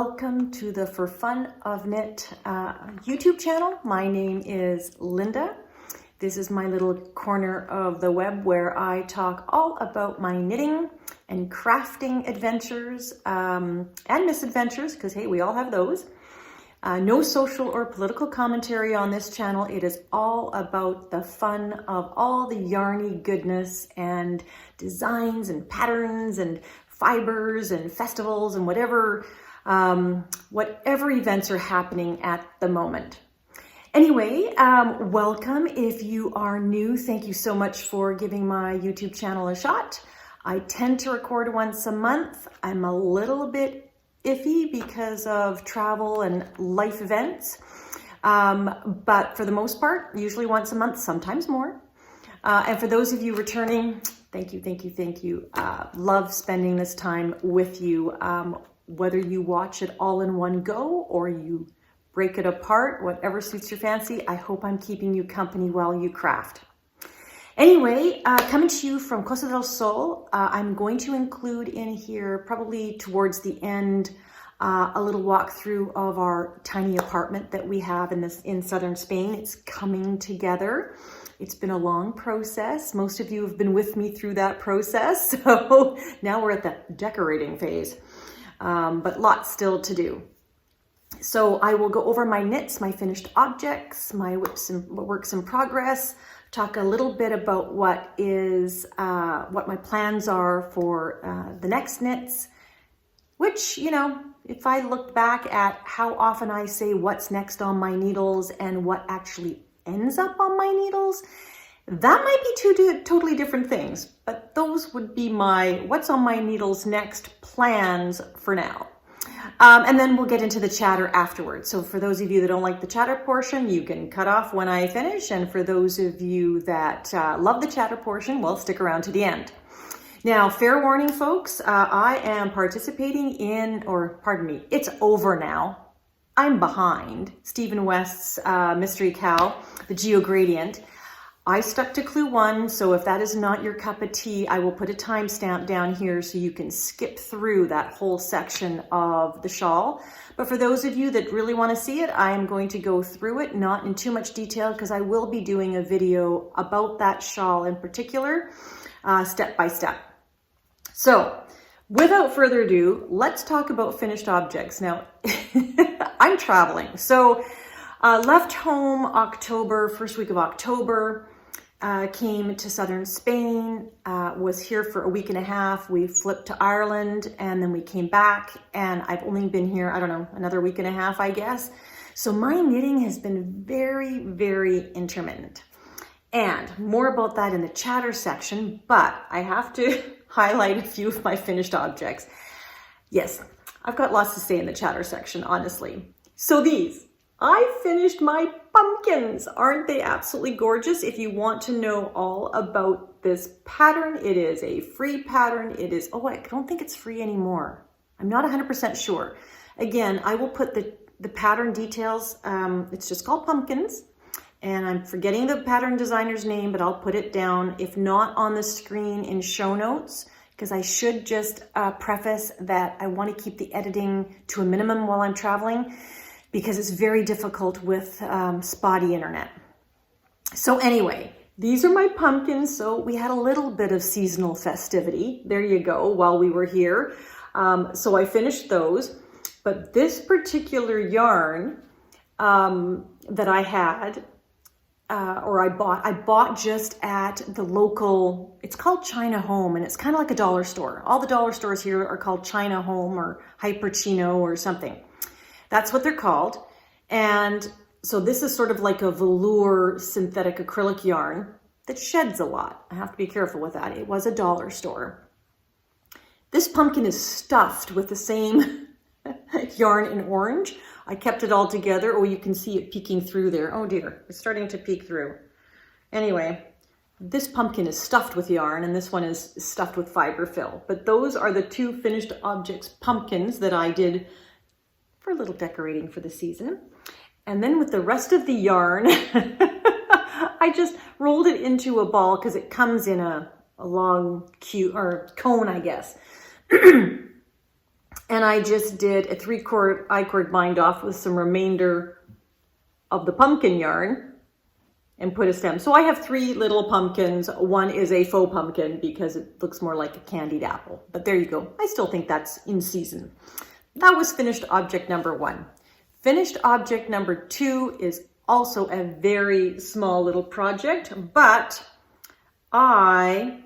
welcome to the For Fun of Knit YouTube channel. My name is Linda. This is my little corner of the web where I talk all about my knitting and crafting adventures and misadventures, because hey, we all have those. No social or political commentary on this channel. It is all about the fun of all the yarny goodness and designs and patterns and fibers and festivals and whatever events are happening at the moment. Anyway, welcome. If you are new, thank you so much for giving my YouTube channel a shot. I tend to record once a month. I'm a little bit iffy because of travel and life events, but for the most part, usually once a month, sometimes more. And for those of you returning, thank you, thank you, thank you. Love spending this time with you, whether you watch it all in one go or you break it apart, whatever suits your fancy. I hope I'm keeping you company while you craft. Anyway, coming to you from Cosat Del Sol, I'm going to include in here, probably towards the end, a little walkthrough of our tiny apartment that we have in southern Spain. It's coming together. It's been a long process. Most of you have been with me through that process. So now we're at the decorating phase, but lots still to do. So I will go over my knits, my finished objects, my works in progress, talk a little bit about what my plans are for the next knits, which, you know, if I look back at how often I say what's next on my needles and what actually ends up on my needles, that might be two totally different things, but those would be my what's on my needles next plans for now. And then we'll get into the chatter afterwards. So for those of you that don't like the chatter portion, you can cut off when I finish. And for those of you that love the chatter portion, well, stick around to the end. Now, fair warning, folks, I am participating in, or pardon me, it's over now. I'm behind Stephen West's Mystery Kal, the GeoGradient. I stuck to clue 1, so if that is not your cup of tea, I will put a timestamp down here so you can skip through that whole section of the shawl. But for those of you that really want to see it, I am going to go through it, not in too much detail, because I will be doing a video about that shawl in particular, step by step. So, without further ado, let's talk about finished objects. Now, I'm traveling, so left home first week of October, came to southern Spain, was here for a week and a half. We flipped to Ireland and then we came back, and I've only been here, I don't know, another week and a half, I guess. So my knitting has been very, very intermittent. And more about that in the chatter section, but I have to highlight a few of my finished objects. Yes, I've got lots to say in the chatter section, honestly. So I finished my pumpkins. Aren't they absolutely gorgeous? If you want to know all about this pattern, it is a free pattern. It is, oh, I don't think it's free anymore. I'm not 100% sure. Again, I will put the pattern details. It's just called Pumkins. And I'm forgetting the pattern designer's name, but I'll put it down, if not on the screen, in show notes, because I should just preface that I want to keep the editing to a minimum while I'm traveling, because it's very difficult with spotty internet. So anyway, these are my pumpkins. So we had a little bit of seasonal festivity. There you go, while we were here. So I finished those. But this particular yarn that I had, I bought just at the local, it's called China Home, and it's kind of like a dollar store. All the dollar stores here are called China Home or Hyper Chino or something. That's what they're called. And so this is sort of like a velour synthetic acrylic yarn that sheds a lot. I have to be careful with that. It was a dollar store. This pumpkin is stuffed with the same yarn in orange. I kept it all together. Oh, you can see it peeking through there. Oh dear, it's starting to peek through. Anyway, this pumpkin is stuffed with yarn and this one is stuffed with fiber fill. But those are the two finished objects, pumpkins, that I did for a little decorating for the season. And then with the rest of the yarn, I just rolled it into a ball because it comes in a long cone, I guess. And I just did a 3/4 I-cord bind off with some remainder of the pumpkin yarn and put a stem. So I have 3 little pumpkins. One is a faux pumpkin because it looks more like a candied apple. But there you go. I still think that's in season. That was finished object number 1. Finished object number 2 is also a very small little project, but I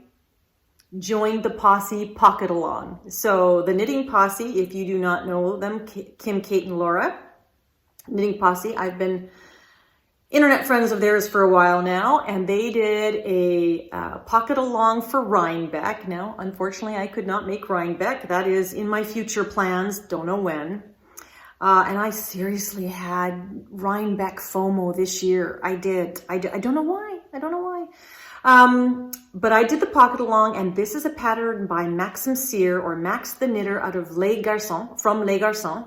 joined the Posse Pocket Along. So the Knitting Posse, if you do not know them, Kim, Kate, and Laura, Knitting Posse, I've been internet friends of theirs for a while now, and they did a pocket along for Rhinebeck. Now, unfortunately, I could not make Rhinebeck. That is in my future plans, don't know when. And I seriously had Rhinebeck FOMO this year. I did. I don't know why. I don't know why. But I did the pocket along, and this is a pattern by Maxim Cyr, or Max the Knitter, out of Les Garçons, from Les Garçons,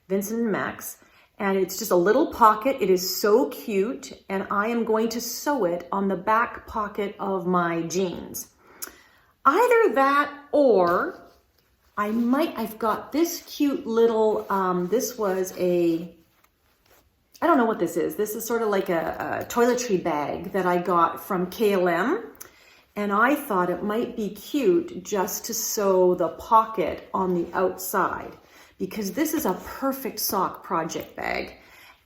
Vincent and Max. And it's just a little pocket. It is so cute, and I am going to sew it on the back pocket of my jeans. Either that, or I've got this cute little, this was I don't know what this is. This is sort of like a toiletry bag that I got from KLM. And I thought it might be cute just to sew the pocket on the outside, because this is a perfect sock project bag.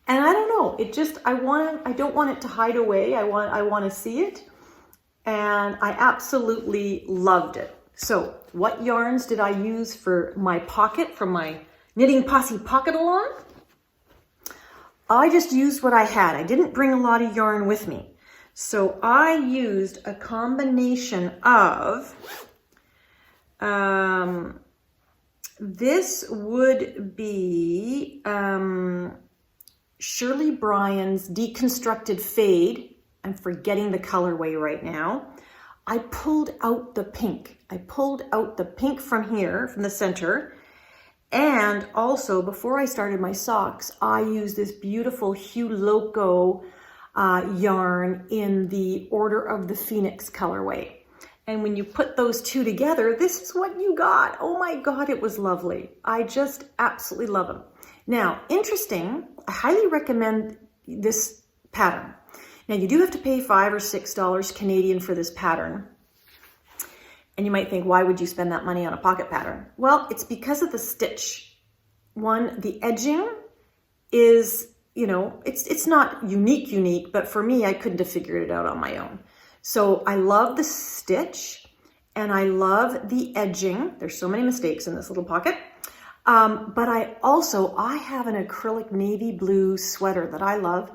And I don't know, it just, I don't want it to hide away. I want to see it. And I absolutely loved it. So what yarns did I use for my pocket, from my Knitting Posse Pocket Along? I just used what I had. I didn't bring a lot of yarn with me. So I used a combination of, this would be Shirley Bryan's Deconstructed Fade. I'm forgetting the colorway right now. I pulled out the pink. I pulled out the pink from here, from the center. And also, before I started my socks, I used this beautiful Hue Loco yarn in the Order of the Phoenix colorway. And when you put those two together, this is what you got. Oh my God, it was lovely. I just absolutely love them. Now, interesting, I highly recommend this pattern. Now, you do have to pay $5 or $6 Canadian for this pattern. And you might think, why would you spend that money on a pocket pattern? Well, it's because of the stitch. One, the edging is, you know, it's not unique, but for me, I couldn't have figured it out on my own. So I love the stitch and I love the edging. There's so many mistakes in this little pocket. But I have an acrylic navy blue sweater that I love.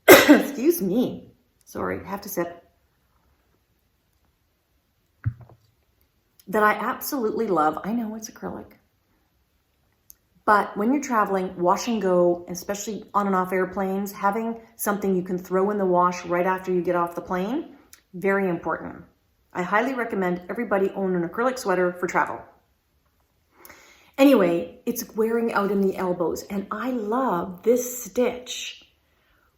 Excuse me. Sorry, I have to sip. That I absolutely love. I know it's acrylic. But when you're traveling, wash and go, especially on and off airplanes, having something you can throw in the wash right after you get off the plane, very important. I highly recommend everybody own an acrylic sweater for travel. Anyway, it's wearing out in the elbows, and I love this stitch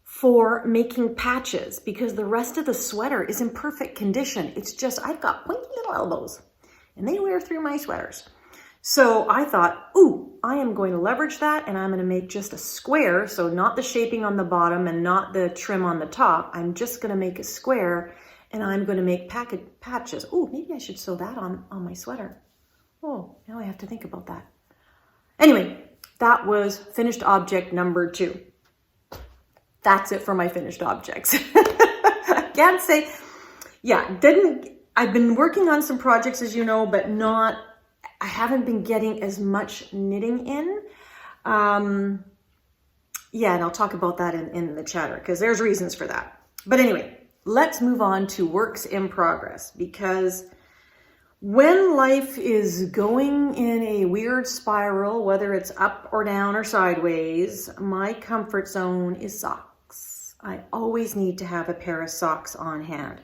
for making patches because the rest of the sweater is in perfect condition. It's just, I've got pointy little elbows and they wear through my sweaters. So I thought, ooh, I am going to leverage that and I'm going to make just a square. So not the shaping on the bottom and not the trim on the top. I'm just going to make a square and I'm going to make patches. Ooh, maybe I should sew that on my sweater. Oh, now I have to think about that. Anyway, that was finished object number 2. That's it for my finished objects. I can't say, I've been working on some projects, as you know, but I haven't been getting as much knitting in. And I'll talk about that in the chatter because there's reasons for that. But anyway, let's move on to works in progress, because when life is going in a weird spiral, whether it's up or down or sideways, my comfort zone is socks. I always need to have a pair of socks on hand.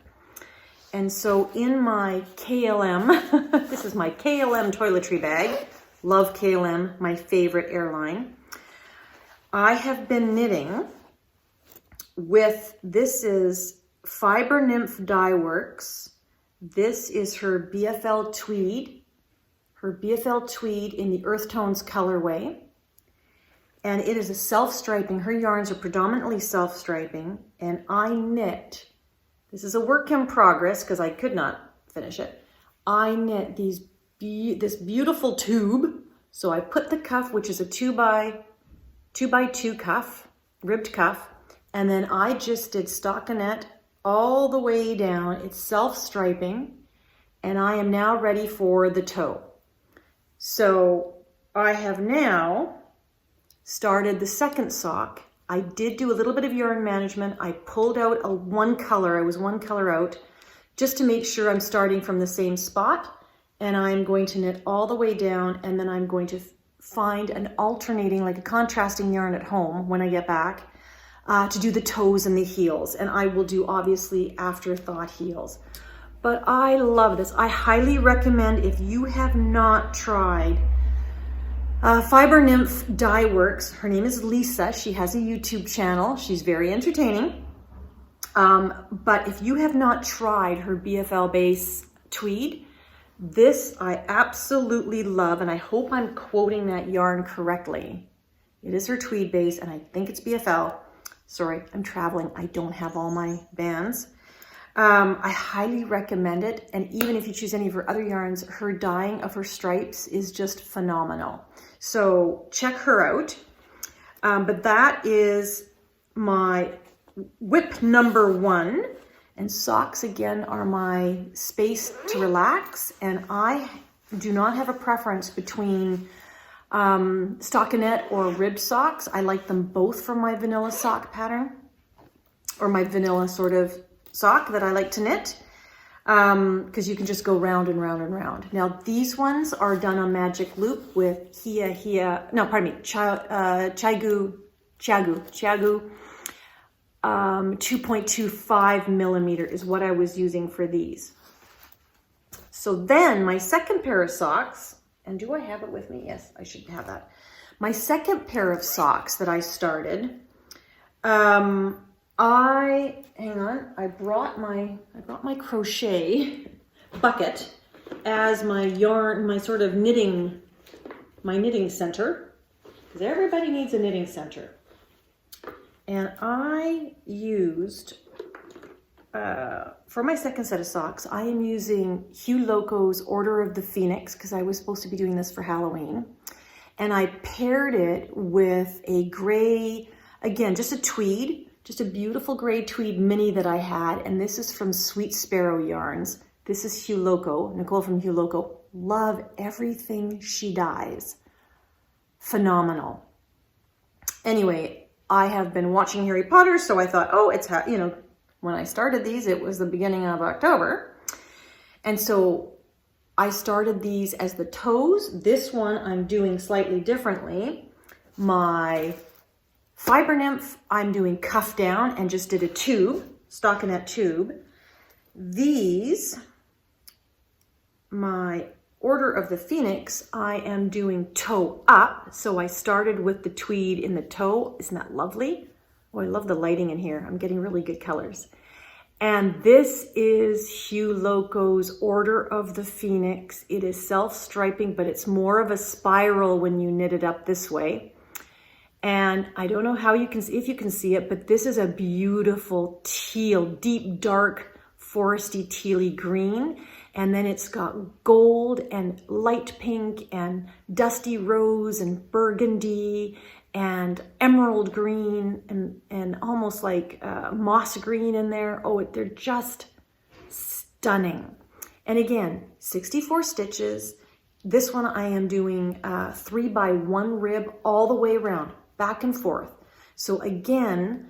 And so in my KLM, this is my KLM toiletry bag. Love KLM, my favorite airline. I have been knitting with, this is Fibre Nymph Dye Works. This is her BFL Tweed, her BFL Tweed in the Earthtones colorway. And it is a self-striping. Her yarns are predominantly self-striping. And I knit, this is a work in progress because I could not finish it. I knit this beautiful tube. So I put the cuff, which is a 2x2 cuff, ribbed cuff. And then I just did stockinette all the way down. It's self-striping. And I am now ready for the toe. So I have now started the second sock. I did do a little bit of yarn management. I pulled out one color. I was one color out just to make sure I'm starting from the same spot. And I'm going to knit all the way down, and then I'm going to find an alternating, like a contrasting yarn at home when I get back to do the toes and the heels. And I will do obviously afterthought heels. But I love this. I highly recommend, if you have not tried Fibre Nymph Dye Works. Her name is Lisa. She has a YouTube channel. She's very entertaining. But if you have not tried her BFL base tweed, this I absolutely love, and I hope I'm quoting that yarn correctly. It is her tweed base, and I think it's BFL. Sorry, I'm traveling. I don't have all my bands. I highly recommend it. And even if you choose any of her other yarns, her dyeing of her stripes is just phenomenal. So check her out. But that is my whip number 1. And socks, again, are my space to relax. And I do not have a preference between stockinette or ribbed socks. I like them both for my vanilla sock pattern, or my vanilla sort of sock that I like to knit, because you can just go round and round and round. Now these ones are done on magic loop with Chiagu 2.25 millimeter is what I was using for these. So then my second pair of socks, and do I have it with me? Yes, I should have that. My second pair of socks that I started, I brought my crochet bucket as my yarn, my sort of knitting center, because everybody needs a knitting center. And I used, for my second set of socks, I am using Hugh Loco's Order of the Phoenix, because I was supposed to be doing this for Halloween. And I paired it with a gray, again, just a tweed, just a beautiful gray tweed mini that I had. And this is from Sweet Sparrow Yarns. This is Hugh Loco, Nicole from Hugh Loco. Love everything she dyes. Phenomenal. Anyway, I have been watching Harry Potter, so I thought, oh, it's, when I started these, it was the beginning of October. And so I started these as the toes. This one I'm doing slightly differently. My Fibre Nymph, I'm doing cuff down and just did a tube, stockinette tube. These, my Order of the Phoenix, I am doing toe up. So I started with the tweed in the toe. Isn't that lovely? Oh, I love the lighting in here. I'm getting really good colors. And this is Hugh Loco's Order of the Phoenix. It is self-striping, but it's more of a spiral when you knit it up this way. And I don't know how you can, if you can see it, but this is a beautiful teal, deep, dark, foresty, tealy green. And then it's got gold and light pink and dusty rose and burgundy and emerald green and almost like moss green in there. Oh, they're just stunning. And again, 64 stitches. This one I am doing 3x1 rib all the way around, back and forth. So again,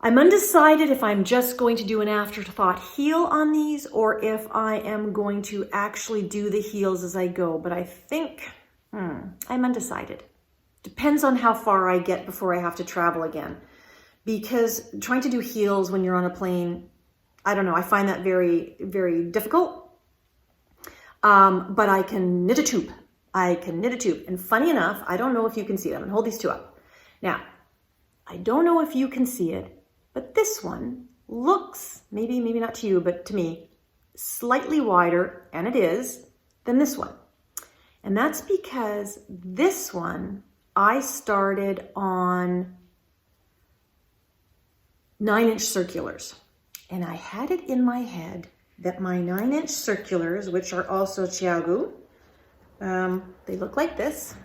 I'm undecided if I'm just going to do an afterthought heel on these or if I am going to actually do the heels as I go. But I think, I'm undecided. Depends on how far I get before I have to travel again. Because trying to do heels when you're on a plane, I don't know, I find that very, very difficult. But I can knit a tube. I can knit a tube. And funny enough, I don't know if you can see it. I'm gonna hold these two up. Now, I don't know if you can see it, but this one looks, maybe not to you, but to me, slightly wider, and it is, than this one. And that's because this one I started on 9-inch circulars. And I had it in my head that my 9-inch circulars, which are also Xiaogu, they look like this.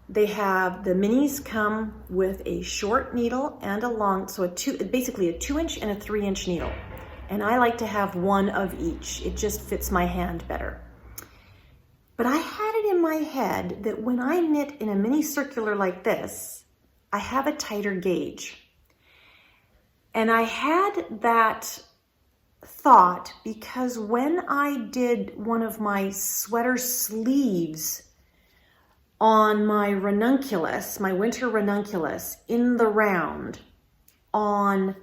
They have, the minis come with a short needle and a long, so basically a 2-inch and a 3-inch needle. And I like to have one of each. It just fits my hand better. But I had it in my head that when I knit in a mini circular like this, I have a tighter gauge. And I had that thought because when I did one of my sweater sleeves on my ranunculus, my winter ranunculus, in the round on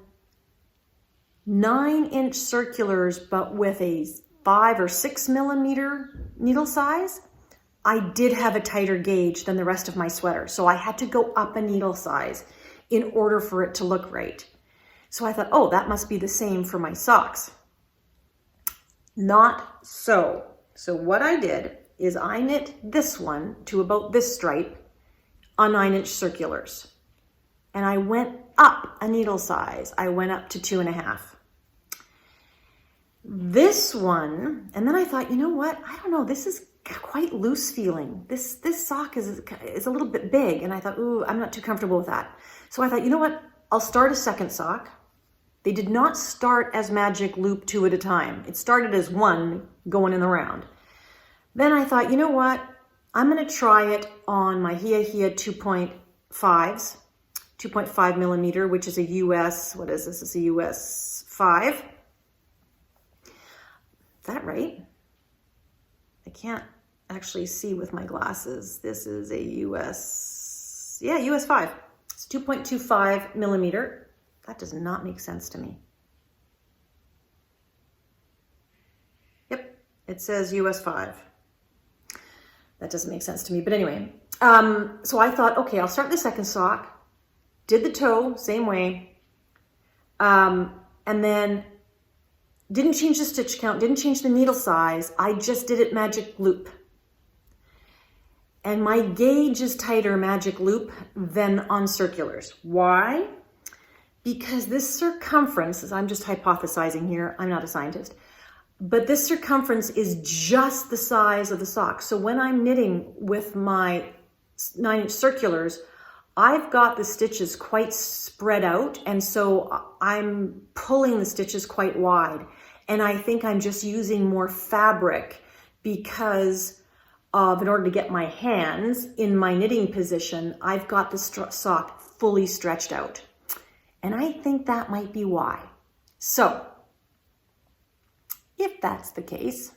9-inch circulars, but with a 5 or 6 millimeter needle size, I did have a tighter gauge than the rest of my sweater. So I had to go up a needle size in order for it to look right. So I thought, oh, that must be the same for my socks. Not so. So what I did is I knit this one to about this stripe on 9-inch circulars. And I went up a needle size. I went up to 2.5. This one, and then I thought, you know what? I don't know, this is quite loose feeling. This sock is a little bit big. And I thought, ooh, I'm not too comfortable with that. So I thought, you know what? I'll start a second sock. They did not start as magic loop 2 at a time. It started as one going in the round. Then I thought, you know what? I'm going to try it on my Hia 2.5s, 2.5 millimeter, which is a US, what is this? It's a US 5. Is that right? I can't actually see with my glasses. This is a US, yeah, US 5. It's 2.25 millimeter. That does not make sense to me. Yep, it says US 5. That doesn't make sense to me, but anyway. So I thought, okay, I'll start the second sock. Did the toe, same way. And then didn't change the stitch count, didn't change the needle size. I just did it magic loop. And my gauge is tighter magic loop than on circulars. Why? Because this circumference, I'm just hypothesizing here, I'm not a scientist, but this circumference is just the size of the sock. So when I'm knitting with my 9-inch circulars, I've got the stitches quite spread out, and so I'm pulling the stitches quite wide. And I think I'm just using more fabric because in order to get my hands in my knitting position, I've got the sock fully stretched out. And I think that might be why. So, if that's the case,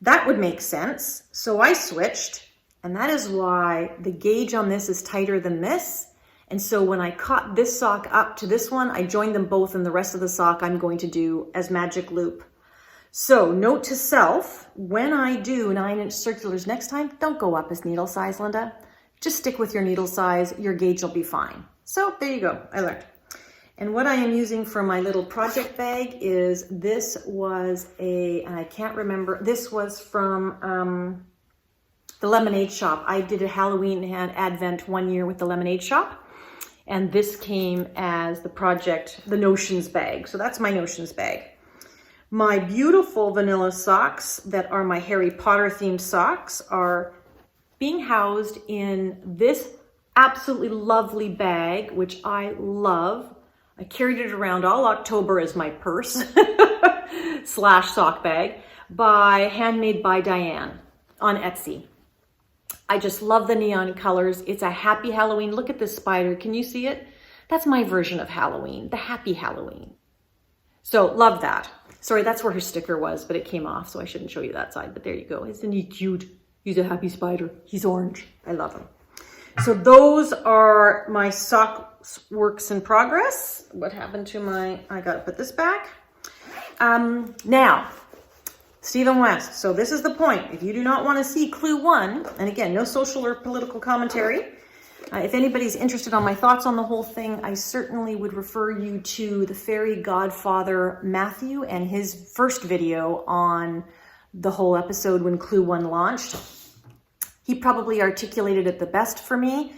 that would make sense. So I switched, and that is why the gauge on this is tighter than this. And so when I caught this sock up to this one, I joined them both, and the rest of the sock I'm going to do as magic loop. So note to self, when I do 9-inch circulars next time, don't go up as needle size, Linda. Just stick with your needle size, your gauge will be fine. So there you go, I learned. And what I am using for my little project bag is, this was and I can't remember, this was from the Lemonade Shop. I did a Halloween and Advent one year with the Lemonade Shop. And this came as the Notions bag. So that's my Notions bag. My beautiful vanilla socks that are my Harry Potter themed socks are being housed in this absolutely lovely bag, which I love. I carried it around all October as my purse / sock bag, handmade by Diane on Etsy. I just love the neon colors. It's a happy Halloween. Look at this spider. Can you see it? That's my version of Halloween, the happy Halloween. So love that. Sorry, that's where her sticker was, but it came off, so I shouldn't show you that side. But there you go. Isn't he cute? He's a happy spider. He's orange. I love him. So those are my sock works in progress. What happened to I gotta put this back. Now, Stephen West. So this is the point. If you do not want to see clue 1, and again, no social or political commentary. If anybody's interested on my thoughts on the whole thing, I certainly would refer you to the fairy godfather Matthew and his first video on the whole episode when Clue 1 launched. He probably articulated it the best for me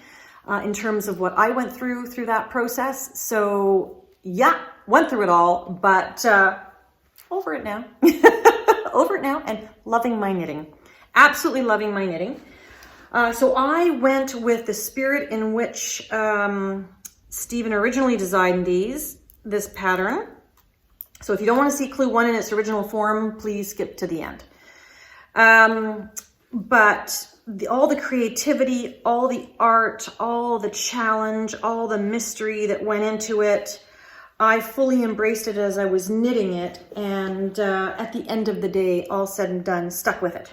in terms of what I went through that process. So yeah, went through it all, but over it now. Over it now and loving my knitting. Absolutely loving my knitting. So I went with the spirit in which Stephen originally designed this pattern. So if you don't want to see Clue 1 in its original form, please skip to the end. But all the creativity, all the art, all the challenge, all the mystery that went into it, I fully embraced it as I was knitting it, and at the end of the day, all said and done, stuck with it.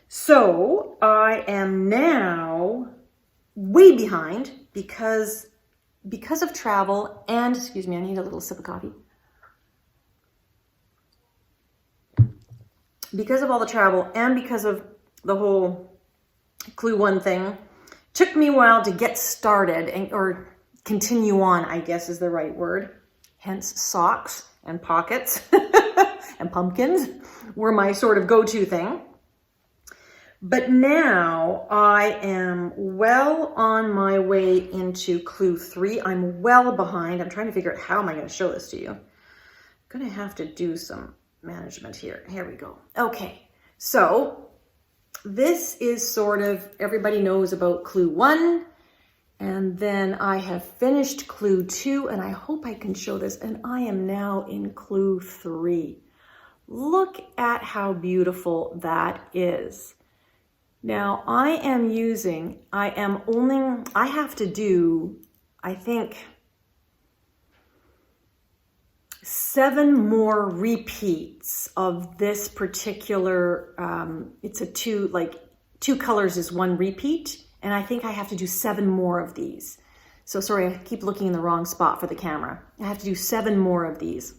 So I am now way behind because of travel and, excuse me, I need a little sip of coffee. Because of all the travel and because of the whole Clue 1 thing, took me a while to get started or continue on, I guess is the right word. Hence socks and pockets and pumpkins were my sort of go-to thing. But now I am well on my way into Clue 3. I'm well behind. I'm trying to figure out how am I going to show this to you. I'm going to have to do some management here. Here we go. Okay, so this is sort of, everybody knows about Clue 1, and then I have finished Clue 2, and I hope I can show this, and I am now in Clue 3. Look at how beautiful that is. Now I have to do, I think, 7 more repeats of this particular, it's a two colors is 1 repeat, and I think I have to do 7 more of these. So sorry, I keep looking in the wrong spot for the camera. I have to do 7 more of these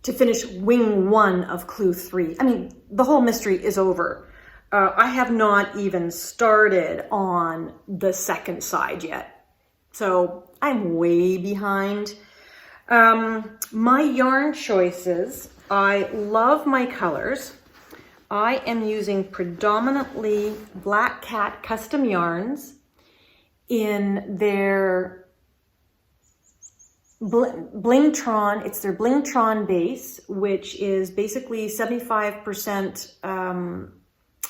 to finish wing 1 of Clue 3. I mean, the whole mystery is over. I have not even started on the second side yet. So I'm way behind. My yarn choices, I love my colors. I am using predominantly Black Cat custom yarns in their Blingtron. It's their Blingtron base, which is basically 75%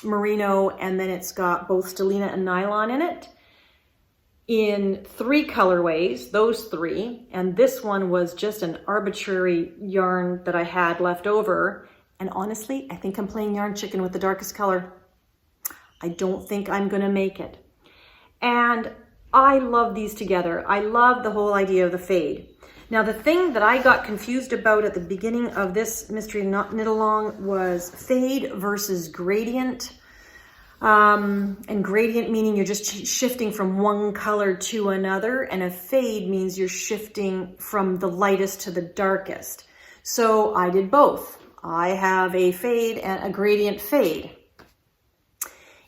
merino, and then it's got both stellina and nylon in it, in 3 colorways, those 3, and this one was just an arbitrary yarn that I had left over, and honestly, I think I'm playing yarn chicken with the darkest color. I don't think I'm gonna make it. And I love these together. I love the whole idea of the fade. Now, the thing that I got confused about at the beginning of this mystery knit along was fade versus gradient. And gradient meaning you're just shifting from one color to another, and a fade means you're shifting from the lightest to the darkest. So I did both. I have a fade and a gradient fade.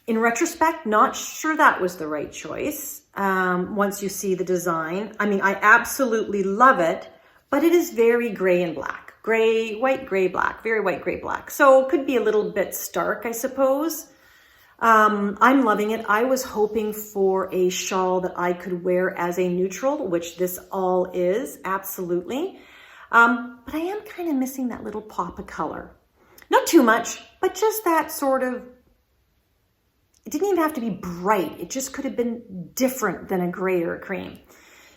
In retrospect, not sure that was the right choice. Once you see the design, I mean, I absolutely love it, but it is very gray and black. Gray, white, gray, black, very white, gray, black. So it could be a little bit stark, I suppose. I'm loving it. I was hoping for a shawl that I could wear as a neutral, which this all is, absolutely. But I am kind of missing that little pop of color. Not too much, but just that sort of, it didn't even have to be bright. It just could have been different than a gray or a cream.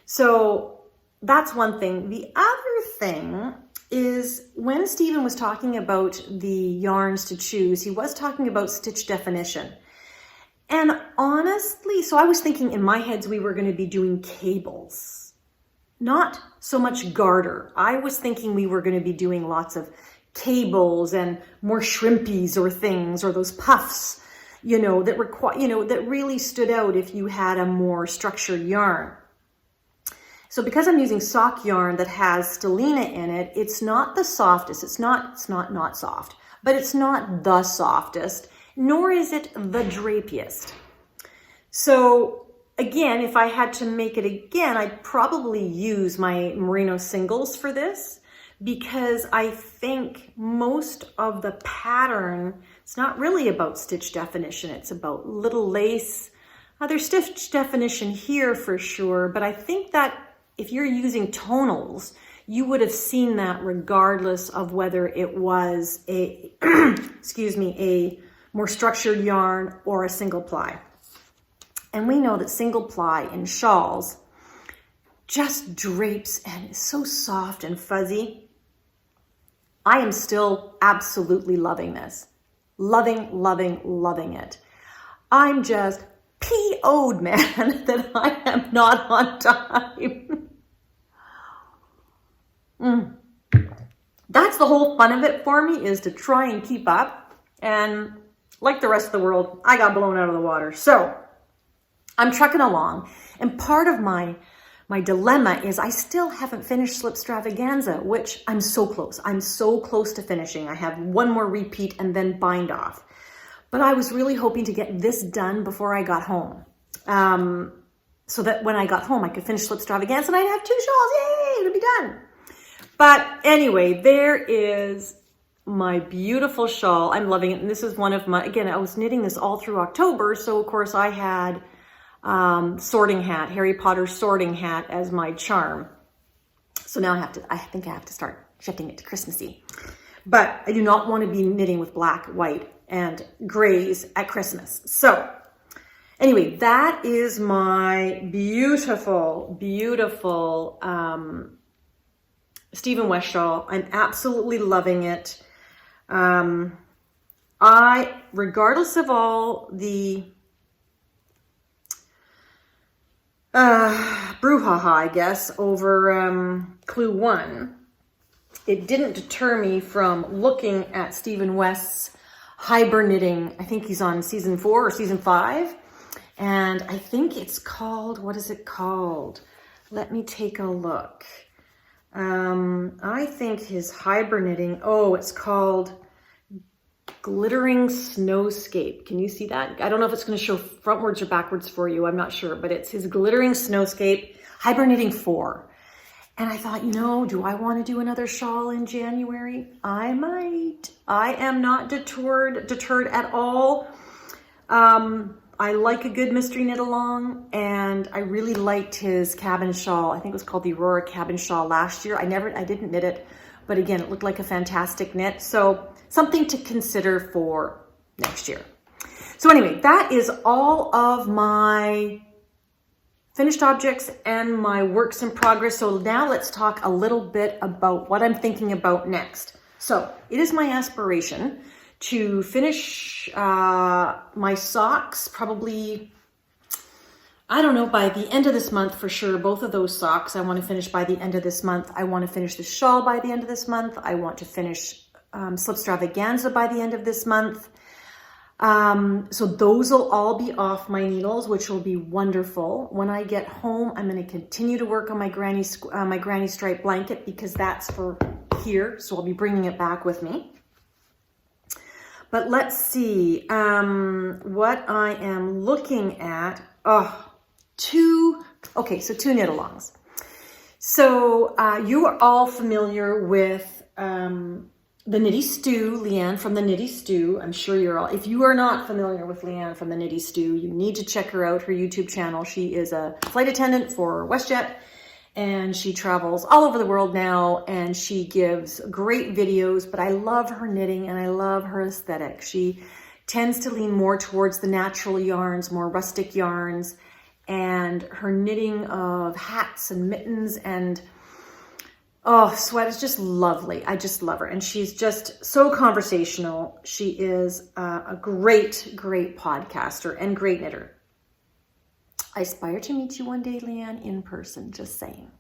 So that's one thing. The other thing is when Stephen was talking about the yarns to choose, he was talking about stitch definition. And honestly, so I was thinking in my heads we were going to be doing cables, not so much garter. I was thinking we were going to be doing lots of cables and more shrimpies or things, or those puffs, you know, that require, you know, that really stood out if you had a more structured yarn. So because I'm using sock yarn that has stellina in it, it's not the softest. It's not soft, but it's not the softest, nor is it the drapiest. So again, if I had to make it again, I'd probably use my merino singles for this, because I think most of the pattern, it's not really about stitch definition. It's about little lace. There's stitch definition here for sure, but I think that if you're using tonals, you would have seen that regardless of whether it was a, excuse me, a more structured yarn or a single ply. And we know that single ply in shawls just drapes and is so soft and fuzzy. I am still absolutely loving this. Loving, loving, loving it. I'm just PO'd, man, that I am not on time. That's the whole fun of it for me, is to try and keep up. And like the rest of the world, I got blown out of the water. So I'm trucking along. And part of my dilemma is I still haven't finished Slipstravaganza, which I'm so close. I'm so close to finishing. I have one more repeat and then bind off. But I was really hoping to get this done before I got home. So that when I got home, I could finish Slipstravaganza and I'd have 2 shawls. Yay, it'll be done. But anyway, there is my beautiful shawl. I'm loving it. And this is one of my, again, I was knitting this all through October. So of course I had Sorting Hat, Harry Potter's Sorting Hat as my charm. So now I think I have to start shifting it to Christmassy. But I do not want to be knitting with black, white, and grays at Christmas. So anyway, that is my beautiful, beautiful Stephen West shawl. I'm absolutely loving it. Regardless of all the brouhaha, I guess, over Clue 1, it didn't deter me from looking at Stephen West's Fibre Knitting. I think he's on season 4 or season 5. And I think it's called, what is it called? Let me take a look. I think his Fibre Knitting, it's called Glittering Snowscape. Can you see that? I don't know if it's going to show frontwards or backwards for you. I'm not sure, but it's his Glittering Snowscape Fibre Knitting 4. And I thought, do I want to do another shawl in January? I might. I am not deterred at all. I like a good mystery knit along, and I really liked his cabin shawl. I think it was called the Aurora Cabin Shawl last year. I didn't knit it, but again, it looked like a fantastic knit. So something to consider for next year. So anyway, that is all of my finished objects and my works in progress. So now let's talk a little bit about what I'm thinking about next. So it is my aspiration to finish my socks probably, I don't know, by the end of this month for sure. Both of those socks I want to finish by the end of this month. I want to finish the shawl by the end of this month. I want to finish Slipstravaganza by the end of this month. So those will all be off my needles, which will be wonderful. When I get home, I'm going to continue to work on my granny stripe blanket, because that's for here. So I'll be bringing it back with me. But let's see what I am looking at. Two knit-alongs. So you are all familiar with the Knitty Stew, Leanne from the Knitty Stew. I'm sure you're all, if you are not familiar with Leanne from the Knitty Stew, you need to check her out, her YouTube channel. She is a flight attendant for WestJet, and she travels all over the world now, and she gives great videos, but I love her knitting and I love her aesthetic. She tends to lean more towards the natural yarns, more rustic yarns, and her knitting of hats and mittens and sweat is just lovely. I just love her. And she's just so conversational. She is a great, great podcaster and great knitter. I aspire to meet you one day, Leanne, in person, just saying.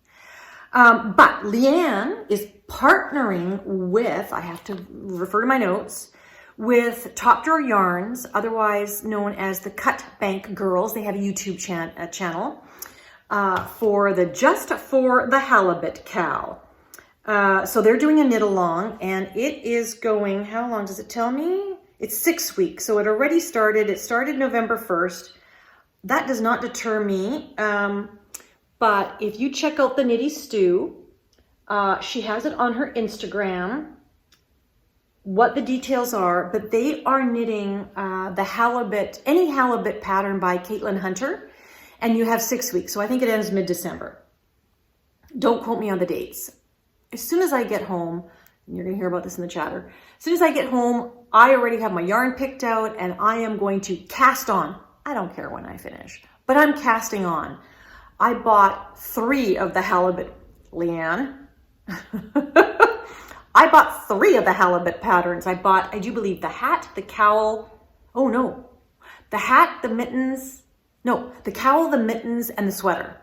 But Leanne is partnering with, I have to refer to my notes, with Top Drawer Yarns, otherwise known as the Cut Bank Girls. They have a YouTube channel for the Halibut Kal. So they're doing a knit along, and it is going, how long does it tell me? It's 6 weeks. So it already started. It started November 1st. That does not deter me. But if you check out the Knitty Stew, She has it on her Instagram, what the details are, but they are knitting the halibut, any halibut pattern by Caitlin Hunter, and you have 6 weeks. So I think it ends mid-December. Don't quote me on the dates. As soon as I get home, and you're gonna hear about this in the chatter, as soon as I get home, I already have my yarn picked out and I am going to cast on. I don't care when I finish, but I'm casting on. I bought 3 of the halibut, Leanne. I bought 3 of the halibut patterns. I bought, I do believe, the hat, the cowl. Oh no, the hat, the mittens. No, the cowl, the mittens, and the sweater.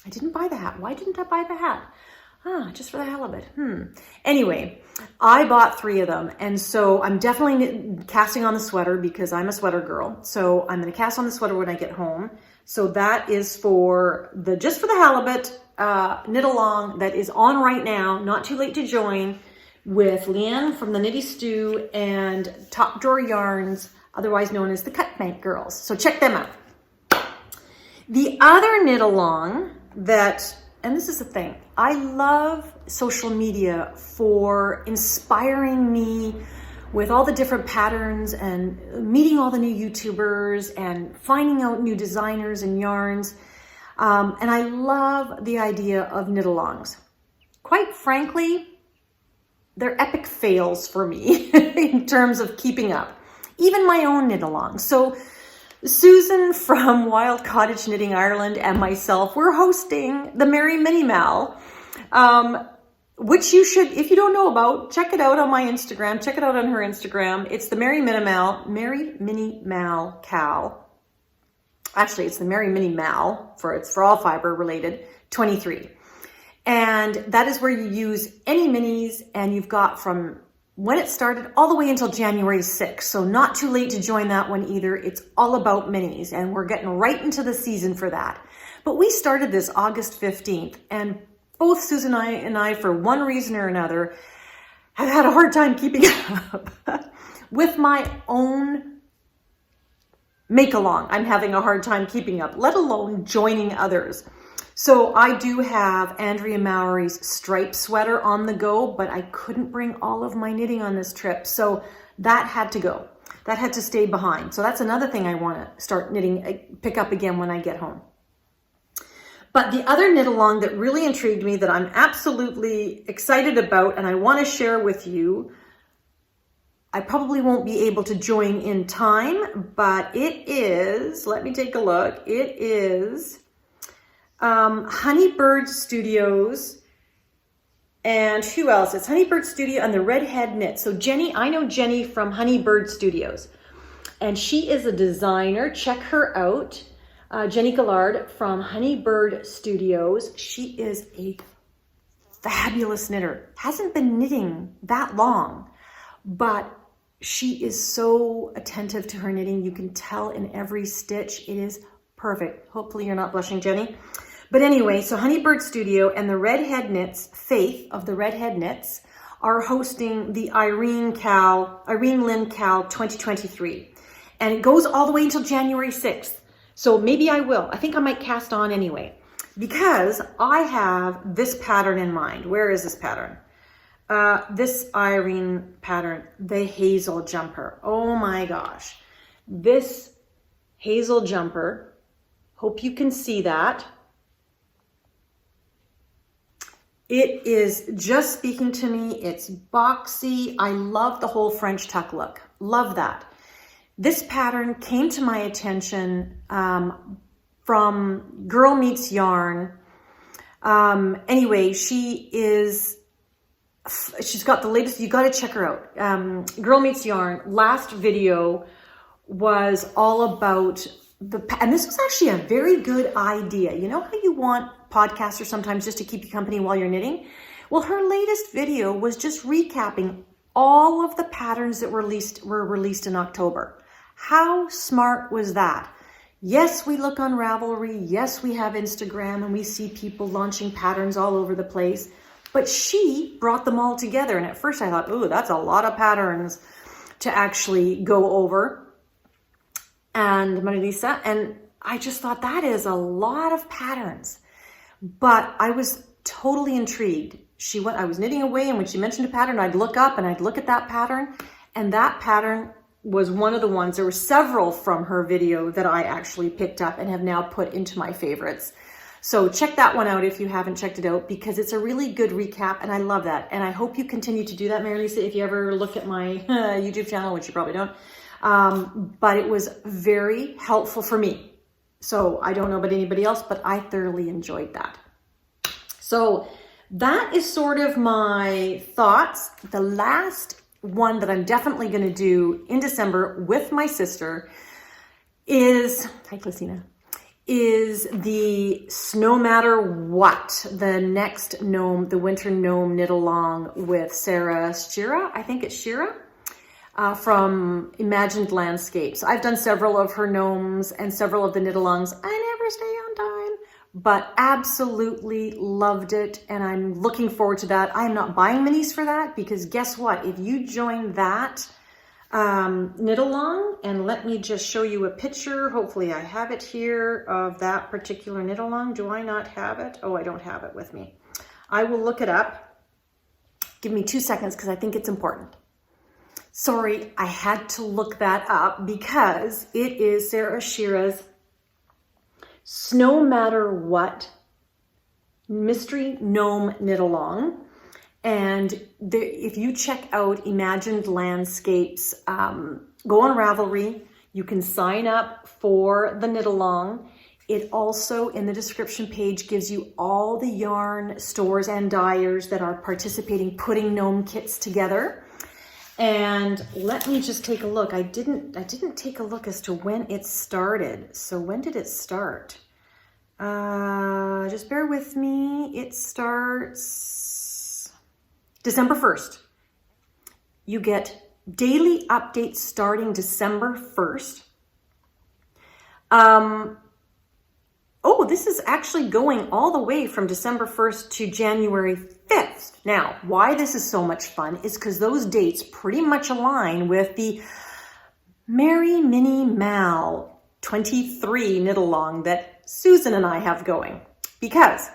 I didn't buy the hat. Why didn't I buy the hat? Just for the halibut. Anyway, I bought 3 of them. And so I'm definitely casting on the sweater because I'm a sweater girl. So I'm going to cast on the sweater when I get home. So that is for the, just for the halibut knit along that is on right now. Not too late to join, with Leanne from the Knitty Stew and Top Drawer Yarns, otherwise known as the Cut Bank Girls. So check them out. The other knit along that, and this is the thing, I love social media for inspiring me with all the different patterns and meeting all the new YouTubers and finding out new designers and yarns. And I love the idea of knit alongs. Quite frankly, they're epic fails for me in terms of keeping up, even my own knit along. So Susan from Wild Cottage Knitting Ireland and myself, we're hosting the Merry Mini Mal, which you should, if you don't know about, check it out on my Instagram, check it out on her Instagram. It's the Merry Mini Mal Kal. Actually, it's the Merry Mini Mal, it's for all fiber related, 23. And that is where you use any minis, and you've got from when it started all the way until January 6th. So not too late to join that one either. It's all about minis, and we're getting right into the season for that. But we started this August 15th, and both Susan and I, for one reason or another, have had a hard time keeping up with my own make-along. I'm having a hard time keeping up, let alone joining others. So I do have Andrea Mowry's stripe sweater on the go, but I couldn't bring all of my knitting on this trip. So that had to go. That had to stay behind. So that's another thing I want to start knitting, pick up again when I get home. But the other knit along that really intrigued me, that I'm absolutely excited about and I want to share with you, I probably won't be able to join in time, but it is, let me take a look. It is Honeybird Studios, and who else? It's Honeybird Studio and the Redhead Knit. So Jenny, I know Jenny from Honeybird Studios, and she is a designer. Check her out. Jenny Gallard from Honeybird Studios. She is a fabulous knitter. Hasn't been knitting that long, but she is so attentive to her knitting. You can tell in every stitch. It is perfect. Hopefully you're not blushing, Jenny. But anyway, so Honeybird Studio and the Redhead Knits, Faith of the Redhead Knits, are hosting the Irene Lin Kal 2023. And it goes all the way until January 6th. So maybe I will. I think I might cast on anyway, because I have this pattern in mind. Where is this pattern? This Irene pattern, the Hazel Jumper. Oh my gosh. This Hazel Jumper, hope you can see that. It is just speaking to me. It's boxy. I love the whole French tuck look. Love that. This pattern came to my attention from Girl Meets Yarn. Anyway, she's got the latest, you got to check her out. Girl Meets Yarn, last video was all about and this was actually a very good idea. You know how you want podcasters sometimes just to keep you company while you're knitting? Well, her latest video was just recapping all of the patterns that were released in October. How smart was that? Yes, we look on Ravelry. Yes, we have Instagram and we see people launching patterns all over the place. But she brought them all together. And at first I thought, ooh, that's a lot of patterns to actually go over. And Marilisa, and I just thought that is a lot of patterns. But I was totally intrigued. I was knitting away, and when she mentioned a pattern, I'd look up and I'd look at that pattern, and that pattern was one of the ones. There were several from her video that I actually picked up and have now put into my favorites. So check that one out if you haven't checked it out, because it's a really good recap, and I love that. And I hope you continue to do that, Mary Lisa, if you ever look at my YouTube channel, which you probably don't. But it was very helpful for me. So I don't know about anybody else, but I thoroughly enjoyed that. So that is sort of my thoughts. The last one that I'm definitely going to do in December with my sister is, hi Christina, is the No Matter What, the next Gnome, the Winter Gnome knit along with Sarah Shira, I think it's Shira, from Imagined Landscapes. I've done several of her gnomes and several of the knit alongs. I never stay on time, but absolutely loved it, and I'm looking forward to that. I am not buying minis for that, because guess what? If you join that knit along, and let me just show you a picture. Hopefully I have it here of that particular knit along. Do I not have it? Oh, I don't have it with me. I will look it up. Give me 2 seconds, because I think it's important. Sorry, I had to look that up because it is Sarah Shira's No Matter What Mystery Gnome Knit Along. And if you check out Imagined Landscapes, go on Ravelry, you can sign up for the knit along. It also, in the description page, gives you all the yarn stores and dyers that are participating, putting gnome kits together. And let me just take a look. I didn't take a look as to when it started. So when did it start? Just bear with me. It starts December 1st. You get daily updates starting December 1st. Oh, this is actually going all the way from December 1st to January 5th. Now, why this is so much fun is because those dates pretty much align with the Merry Mini Mal 23 knit along that Susan and I have going. Because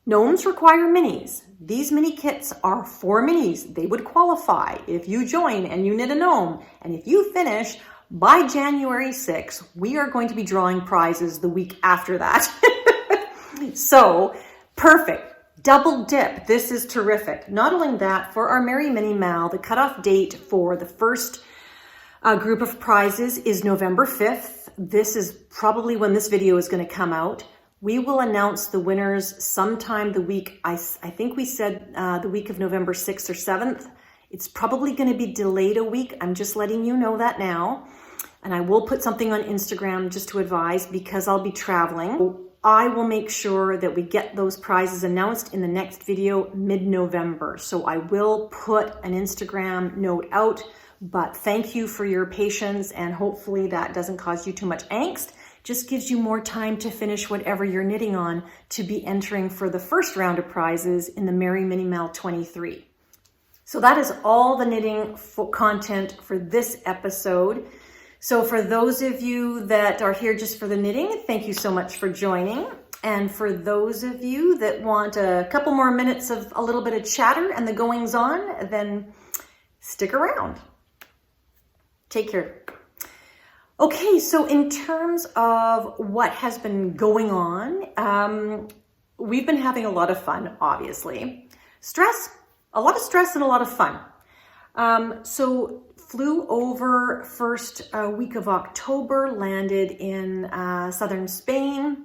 gnomes require minis. These mini kits are for minis. They would qualify if you join and you knit a gnome. And if you finish by January 6th, we are going to be drawing prizes the week after that. So, perfect. Double dip. This is terrific. Not only that, for our Merry Mini Mal, the cutoff date for the first group of prizes is November 5th. This is probably when this video is going to come out. We will announce the winners sometime the week, I think we said the week of November 6th or 7th. It's probably going to be delayed a week. I'm just letting you know that now. And I will put something on Instagram just to advise, because I'll be traveling. I will make sure that we get those prizes announced in the next video mid-November. So I will put an Instagram note out, but thank you for your patience, and hopefully that doesn't cause you too much angst. Just gives you more time to finish whatever you're knitting on to be entering for the first round of prizes in the Merry Mini Mal 23. So that is all the knitting content for this episode. So for those of you that are here just for the knitting, thank you so much for joining. And for those of you that want a couple more minutes of a little bit of chatter and the goings on, then stick around. Take care. Okay, so in terms of what has been going on, we've been having a lot of fun, obviously. A lot of stress and a lot of fun. So flew over first week of October, landed in southern Spain.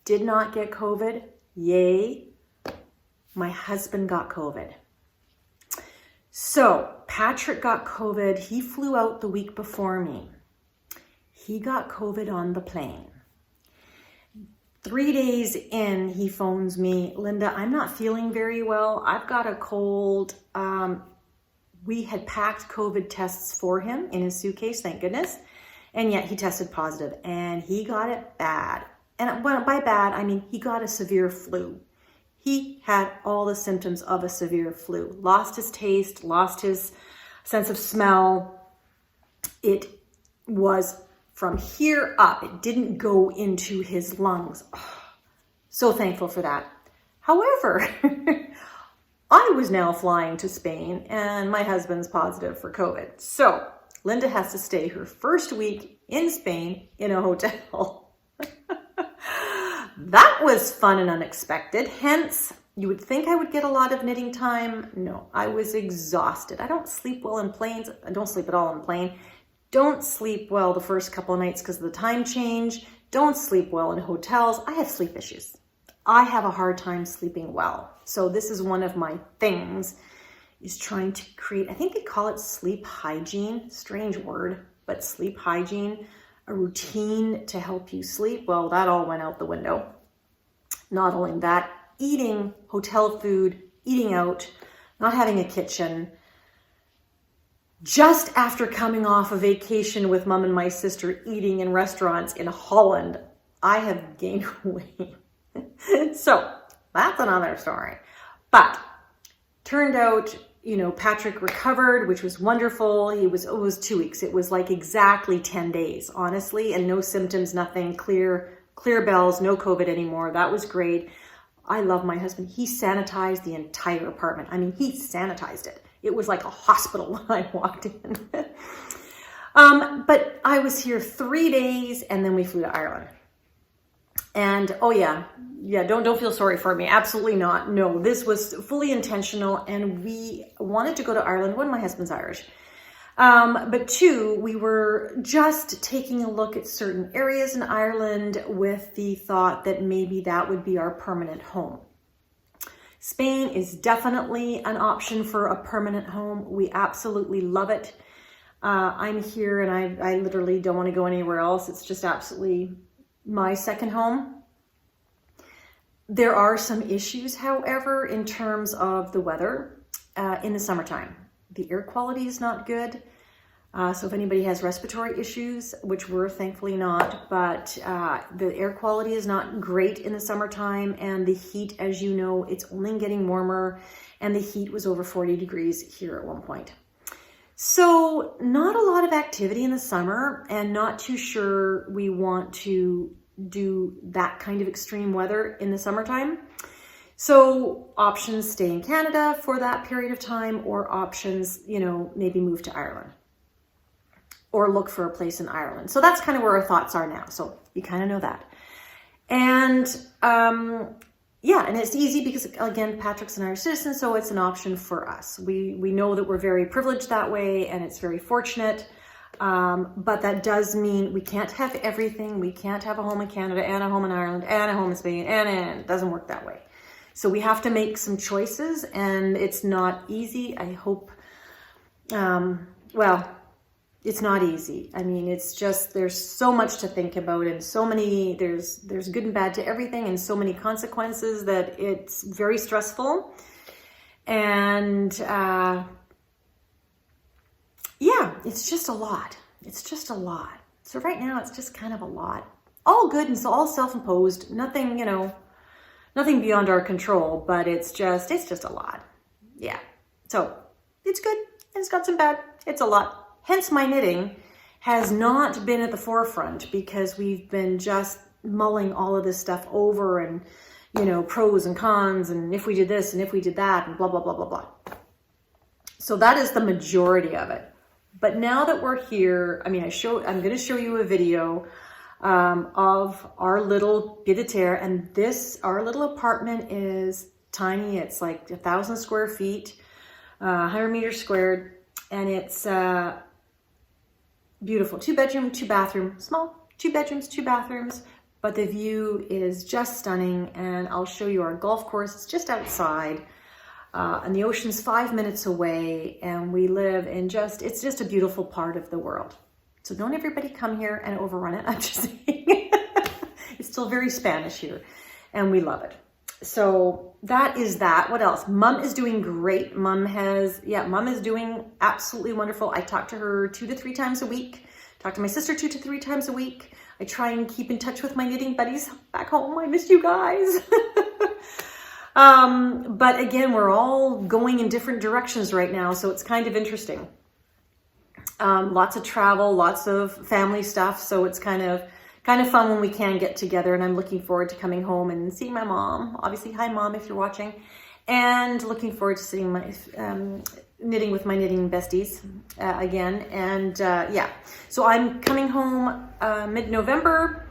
Did not get COVID. Yay. My husband got COVID. So Patrick got COVID. He flew out the week before me. He got COVID on the plane. 3 days in, he phones me, Linda, I'm not feeling very well. I've got a cold. We had packed COVID tests for him in his suitcase, thank goodness. And yet he tested positive, and he got it bad. And by bad, I mean he got a severe flu. He had all the symptoms of a severe flu. Lost his taste, lost his sense of smell. It was from here up. It didn't go into his lungs. Oh, so thankful for that. However, I was now flying to Spain and my husband's positive for COVID. So Linda has to stay her first week in Spain in a hotel. That was fun and unexpected. Hence, you would think I would get a lot of knitting time. No, I was exhausted. I don't sleep well in planes. I don't sleep at all in plane. Don't sleep well the first couple of nights because of the time change. Don't sleep well in hotels. I have sleep issues. I have a hard time sleeping well. So this is one of my things, is trying to create, I think they call it sleep hygiene, strange word, but sleep hygiene, a routine to help you sleep. Well, that all went out the window. Not only that, eating hotel food, eating out, not having a kitchen. Just after coming off a vacation with mom and my sister eating in restaurants in Holland, I have gained weight. So that's another story. But turned out, you know, Patrick recovered, which was wonderful. It was 2 weeks. It was like exactly 10 days, honestly, and no symptoms, nothing, clear bells, no COVID anymore. That was great. I love my husband. He sanitized the entire apartment. I mean, he sanitized it. It was like a hospital when I walked in. But I was here 3 days and then we flew to Ireland. And oh yeah, don't feel sorry for me. Absolutely not. No, this was fully intentional, and we wanted to go to Ireland. One, my husband's Irish. But two, we were just taking a look at certain areas in Ireland with the thought that maybe that would be our permanent home. Spain is definitely an option for a permanent home. We absolutely love it. I'm here and I literally don't want to go anywhere else. It's just absolutely my second home. There are some issues, however, in terms of the weather in the summertime. The air quality is not good. So if anybody has respiratory issues, which we're thankfully not, but the air quality is not great in the summertime, and the heat, as you know, it's only getting warmer, and the heat was over 40 degrees here at one point. So not a lot of activity in the summer, and not too sure we want to do that kind of extreme weather in the summertime. So options, stay in Canada for that period of time, or options, you know, maybe move to Ireland or look for a place in Ireland. So that's kind of where our thoughts are now. So you kind of know that. And yeah, and it's easy because, again, Patrick's an Irish citizen, so it's an option for us. We know that we're very privileged that way, and it's very fortunate. But that does mean we can't have everything. We can't have a home in Canada and a home in Ireland and a home in Spain, and it doesn't work that way. So we have to make some choices, and it's not easy. I hope, well, it's not easy. I mean, it's just, there's so much to think about, and so many, there's good and bad to everything, and so many consequences that it's very stressful. And yeah, it's just a lot. It's just a lot. So right now it's just kind of a lot. All good and so all self-imposed, nothing, you know, nothing beyond our control, but it's just a lot. Yeah. So it's good and it's got some bad. It's a lot. Hence my knitting has not been at the forefront, because we've been just mulling all of this stuff over, and, you know, pros and cons, and if we did this and if we did that, and blah, blah, blah, blah, blah. So that is the majority of it. But now that we're here, I mean, I'm going to show you a video of our little pied à terre, and our little apartment is tiny. It's like 1,000 square feet, 100 meters squared, and it's beautiful. 2-bedroom, 2-bathroom, small, 2 bedrooms, 2 bathrooms, but the view is just stunning. And I'll show you our golf course. It's just outside. And the ocean's 5 minutes away, and we live in it's just a beautiful part of the world. So don't everybody come here and overrun it. I'm just saying. It's still very Spanish here, and we love it. So that is that. What else? Mom is doing great. Mom is doing absolutely wonderful. I talk to her 2 to 3 times a week. Talk to my sister 2 to 3 times a week. I try and keep in touch with my knitting buddies back home. I miss you guys. But again, we're all going in different directions right now, so it's kind of interesting. Lots of travel, lots of family stuff, so it's kind of kind of fun when we can get together, and I'm looking forward to coming home and seeing my mom. Obviously, hi Mom if you're watching. And looking forward to sitting my knitting with my knitting besties again. And yeah, so I'm coming home mid-November.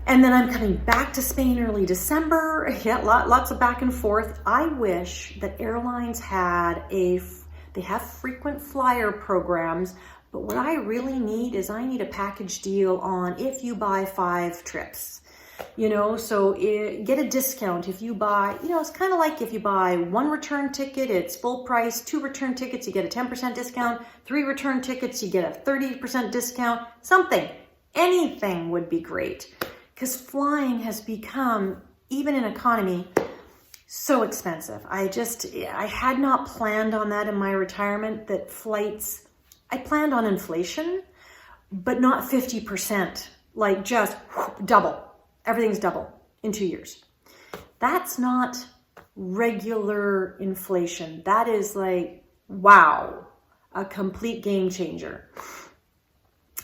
And then I'm coming back to Spain early December. Yeah, lots of back and forth. I wish that airlines had they have frequent flyer programs, but what I really need is I need a package deal on if you buy 5 trips. You know, so get a discount if you buy, you know, it's kind of like if you buy 1 return ticket, it's full price, 2 return tickets, you get a 10% discount, 3 return tickets, you get a 30% discount, something, anything would be great. Because flying has become, even in economy, so expensive. I had not planned on that in my retirement, that flights, I planned on inflation, but not 50%, like just double. Everything's double in 2 years. That's not regular inflation. That is like, wow, a complete game changer.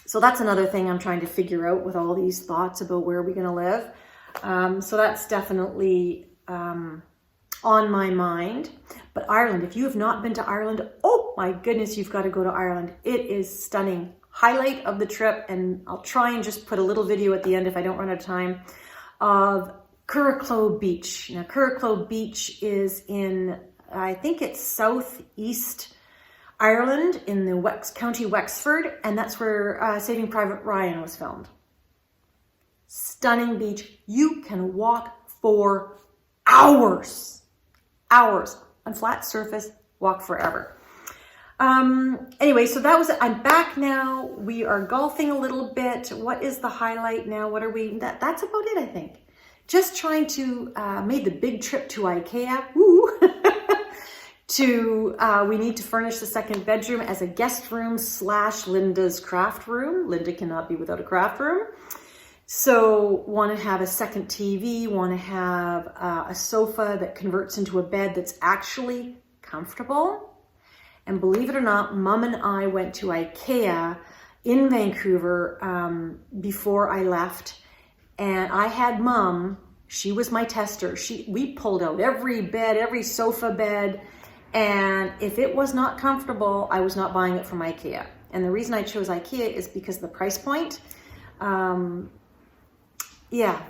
So that's another thing I'm trying to figure out with all these thoughts about where we're going to live. So that's definitely on my mind. But Ireland, if you have not been to Ireland, oh my goodness, you've got to go to Ireland. It is stunning. Highlight of the trip, and I'll try and just put a little video at the end if I don't run out of time, of Curracloe Beach. Now, Curracloe Beach is in, I think it's southeast Ireland in the County Wexford, and that's where Saving Private Ryan was filmed. Stunning beach. You can walk for hours on flat surface, walk forever. Anyway, so that was it. I'm back now. We are golfing a little bit. What is the highlight now? What are we, that's about it, I think. Just trying to, made the big trip to IKEA. Woo! We need to furnish the 2nd bedroom as a guest room / Linda's craft room. Linda cannot be without a craft room. So want to have a 2nd TV, want to have a sofa that converts into a bed that's actually comfortable. And believe it or not, Mom and I went to IKEA in Vancouver before I left. And I had Mom, she was my tester. We pulled out every bed, every sofa bed. And if it was not comfortable, I was not buying it from IKEA. And the reason I chose IKEA is because of the price point. Yeah,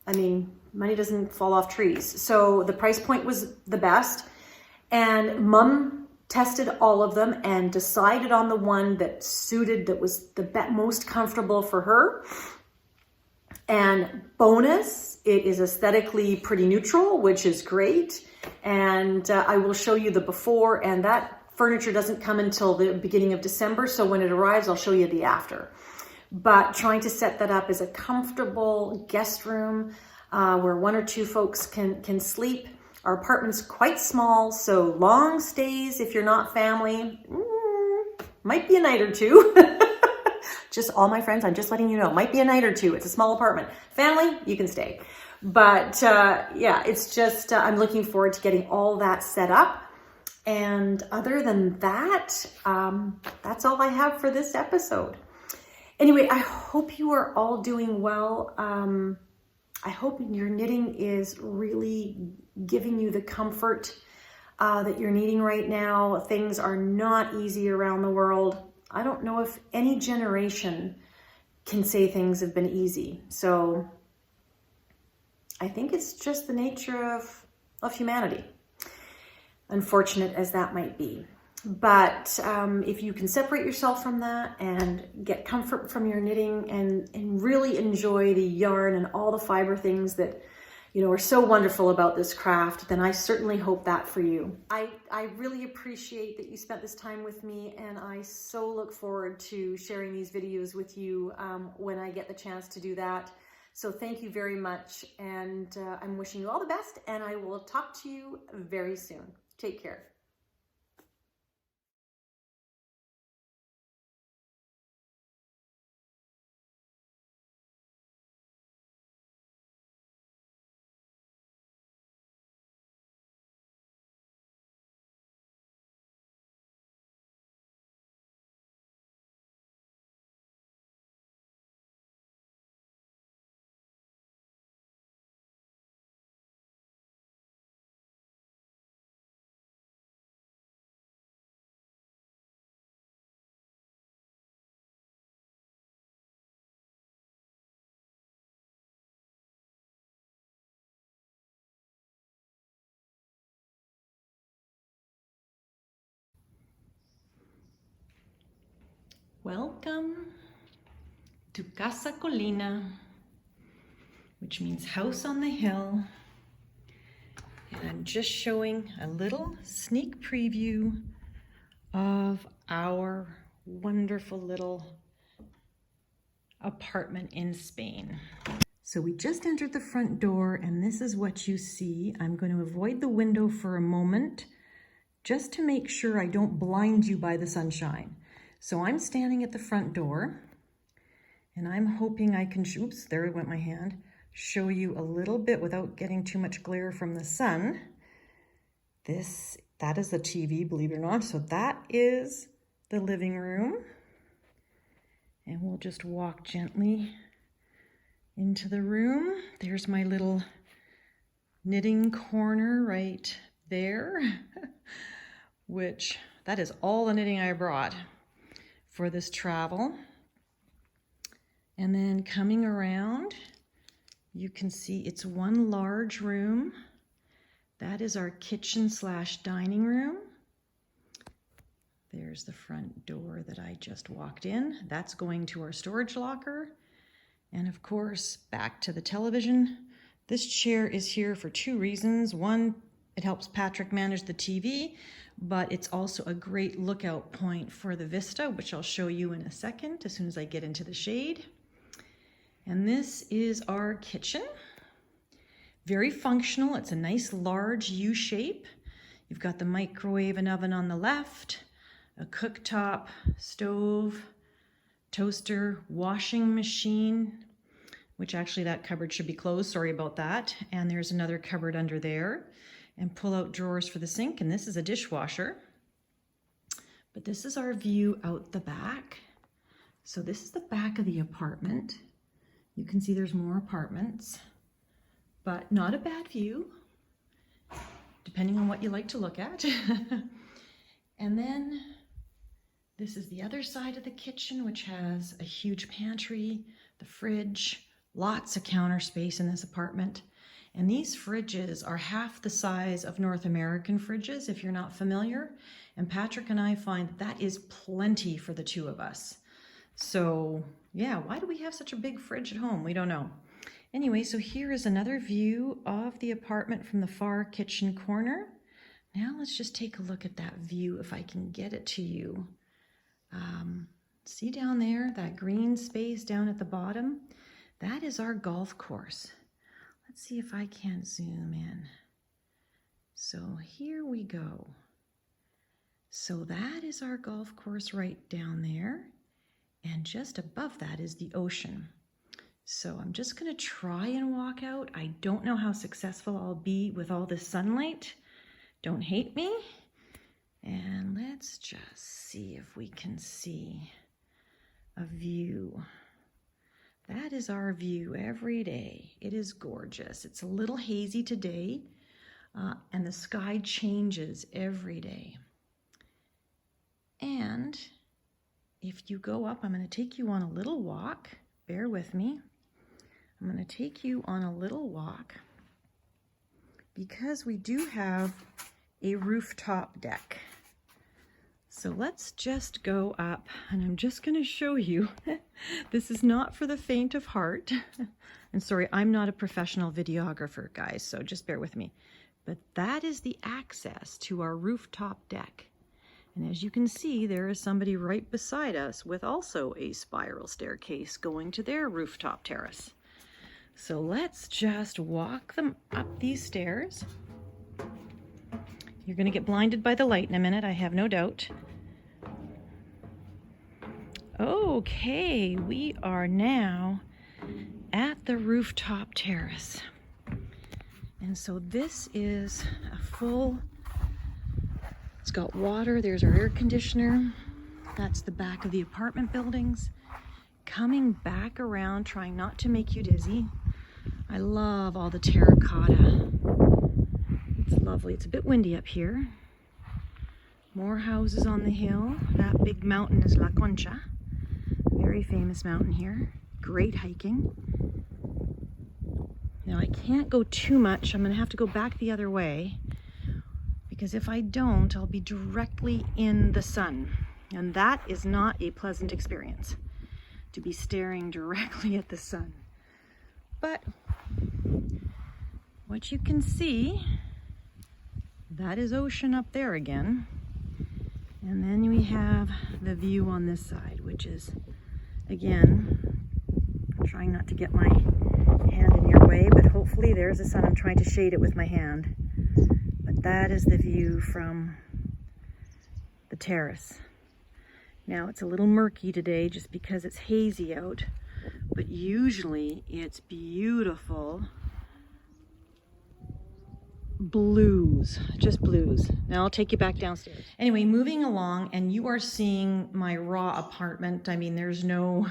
I mean, money doesn't fall off trees. So the price point was the best. And Mom tested all of them and decided on the one that suited, that was the most comfortable for her. And bonus, it is aesthetically pretty neutral, which is great. And I will show you the before, and that furniture doesn't come until the beginning of December. So when it arrives, I'll show you the after. But trying to set that up as a comfortable guest room where 1 or 2 folks can sleep. Our apartment's quite small, so long stays if you're not family, might be a night or 2. Just all my friends, I'm just letting you know, might be a night or 2. It's a small apartment. Family, you can stay. But yeah, it's just, I'm looking forward to getting all that set up. And other than that, that's all I have for this episode. Anyway, I hope you are all doing well. I hope your knitting is really giving you the comfort that you're needing right now. Things are not easy around the world. I don't know if any generation can say things have been easy. So I think it's just the nature of humanity, unfortunate as that might be. But if you can separate yourself from that and get comfort from your knitting and really enjoy the yarn and all the fiber things that, you know, are so wonderful about this craft, then I certainly hope that for you. I really appreciate that you spent this time with me, and I so look forward to sharing these videos with you when I get the chance to do that. So thank you very much, and I'm wishing you all the best, and I will talk to you very soon. Take care. Welcome to Casa Colina, which means house on the hill. And I'm just showing a little sneak preview of our wonderful little apartment in Spain. So we just entered the front door and this is what you see. I'm going to avoid the window for a moment just to make sure I don't blind you by the sunshine. So I'm standing at the front door and I'm hoping I can, oops, there went my hand, show you a little bit without getting too much glare from the sun. That is the TV, believe it or not. So that is the living room. And we'll just walk gently into the room. There's my little knitting corner right there, which that is all the knitting I brought for this travel. And then coming around, you can see it's one large room. That is our kitchen / dining room. There's the front door that I just walked in. That's going to our storage locker. And of course, back to the television. This chair is here for two reasons. One, it helps Patrick manage the TV, but it's also a great lookout point for the vista, which I'll show you in a second as soon as I get into the shade. And this is our kitchen. Very functional. It's a nice large U shape. You've got the microwave and oven on the left, a cooktop, stove, toaster, washing machine, which actually that cupboard should be closed, sorry about that. And there's another cupboard under there, and pull-out drawers for the sink, and this is a dishwasher. But this is our view out the back. So this is the back of the apartment. You can see there's more apartments, but not a bad view, depending on what you like to look at. And then this is the other side of the kitchen, which has a huge pantry, the fridge, lots of counter space in this apartment. And these fridges are half the size of North American fridges, if you're not familiar. And Patrick and I find that is plenty for the two of us. So yeah, why do we have such a big fridge at home? We don't know. Anyway, so here is another view of the apartment from the far kitchen corner. Now let's just take a look at that view if I can get it to you. See down there, that green space down at the bottom? That is our golf course. Let's see if I can zoom in. So here we go. So that is our golf course right down there. And just above that is the ocean. So I'm just gonna try and walk out. I don't know how successful I'll be with all this sunlight. Don't hate me. And let's just see if we can see a view. That is our view every day. It is gorgeous. It's a little hazy today, and the sky changes every day. And if you go up, I'm going to take you on a little walk. Bear with me. I'm going to take you on a little walk because we do have a rooftop deck. So let's just go up, and I'm just going to show you. This is not for the faint of heart. And sorry, I'm not a professional videographer, guys, so just bear with me. But that is the access to our rooftop deck. And as you can see, there is somebody right beside us with also a spiral staircase going to their rooftop terrace. So let's just walk them up these stairs. You're going to get blinded by the light in a minute, I have no doubt. Okay, we are now at the rooftop terrace. And so this is a full, it's got water, there's our air conditioner. That's the back of the apartment buildings. Coming back around, trying not to make you dizzy. I love all the terracotta. It's lovely. It's a bit windy up here. More houses on the hill. That big mountain is La Concha. Very famous mountain here. Great hiking. Now I can't go too much. I'm going to have to go back the other way because if I don't, I'll be directly in the sun. And that is not a pleasant experience, to be staring directly at the sun. But what you can see, that is ocean up there again. And then we have the view on this side, which is, again, I'm trying not to get my hand in your way, but hopefully there's the sun. I'm trying to shade it with my hand. But that is the view from the terrace. Now it's a little murky today just because it's hazy out, but usually it's beautiful blues, just blues. Now I'll take you back downstairs. Anyway, moving along, and you are seeing my raw apartment. I mean, there's no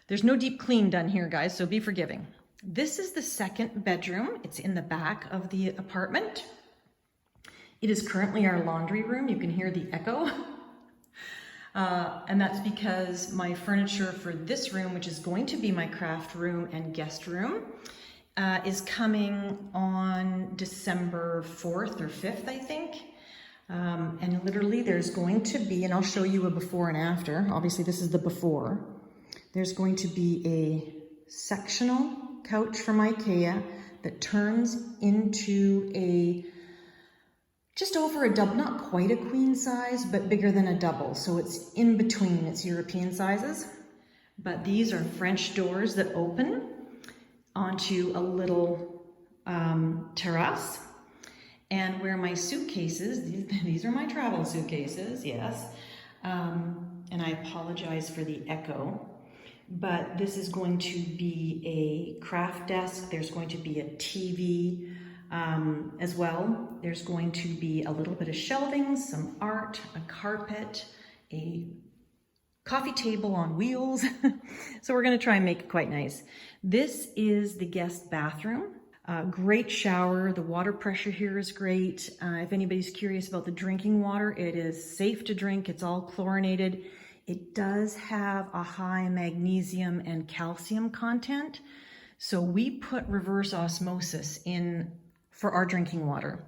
deep clean done here, guys, so be forgiving. This is the second bedroom. It's in the back of the apartment. It is currently our laundry room. You can hear the echo. And that's because my furniture for this room, which is going to be my craft room and guest room, is coming on December 4th or 5th, I think. And literally there's going to be, and I'll show you a before and after. Obviously this is the before. There's going to be a sectional couch from IKEA that turns into a just over a double, not quite a queen size, but bigger than a double. So it's in between its European sizes. But these are French doors that open onto a little terrace. And where my suitcases, these are my travel suitcases, yes. And I apologize for the echo. But this is going to be a craft desk. There's going to be a TV as well. There's going to be a little bit of shelving, some art, a carpet, a coffee table on wheels. So we're going to try and make it quite nice. This is the guest bathroom. Great shower. The water pressure here is great. If anybody's curious about the drinking water, it is safe to drink. It's all chlorinated. It does have a high magnesium and calcium content. So we put reverse osmosis in for our drinking water.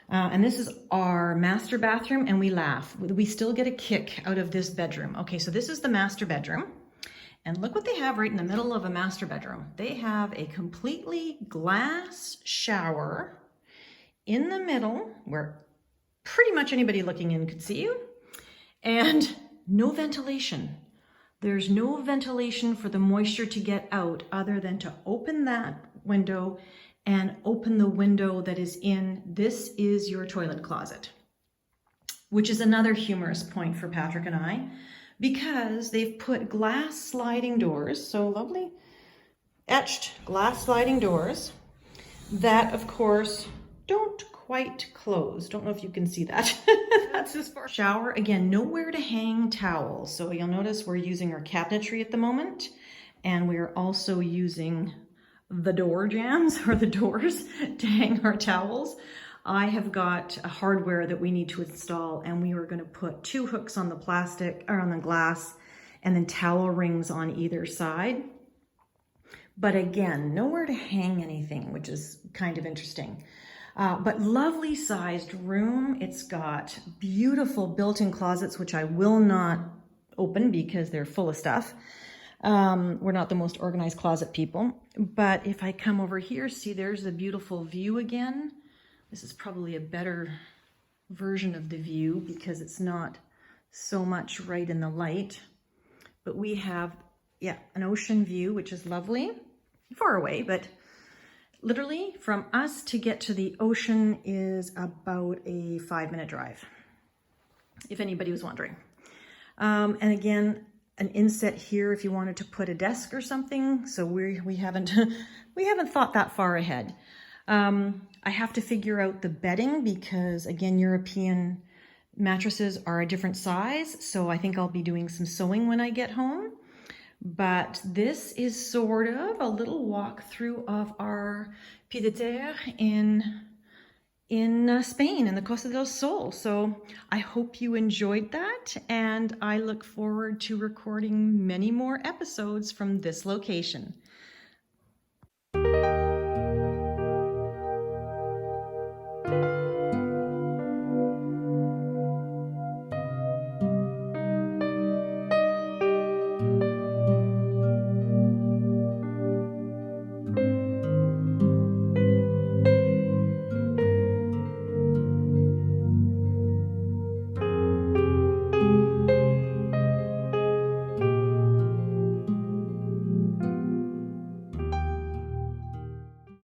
And this is our master bathroom, and we laugh. We still get a kick out of this bedroom. Okay, so this is the master bedroom. And look what they have right in the middle of a master bedroom. They have a completely glass shower in the middle where pretty much anybody looking in could see you. And no ventilation. There's no ventilation for the moisture to get out other than to open that window and open the window that is in. This is your toilet closet, which is another humorous point for Patrick and I, because they've put glass sliding doors, so lovely, etched glass sliding doors that, of course, don't quite close. Don't know if you can see that. That's as far. Shower, again, nowhere to hang towels. So you'll notice we're using our cabinetry at the moment, and we're also using the door jambs or the doors to hang our towels. I have got a hardware that we need to install, and we were going to put 2 hooks on the plastic or on the glass and then towel rings on either side. But again, nowhere to hang anything, which is kind of interesting. But lovely sized room. It's got beautiful built-in closets, which I will not open because they're full of stuff. We're not the most organized closet people. But if I come over here, see, there's the beautiful view again. This is probably a better version of the view because it's not so much right in the light. But we have, yeah, an ocean view, which is lovely. Far away, but literally from us to get to the ocean is about a 5-minute drive, if anybody was wondering. And again, an inset here if you wanted to put a desk or something. So we haven't thought that far ahead. I have to figure out the bedding because, again, European mattresses are a different size. So I think I'll be doing some sewing when I get home. But this is sort of a little walkthrough of our pied de terre in Spain, in the Cosat Del Sol. So I hope you enjoyed that, and I look forward to recording many more episodes from this location.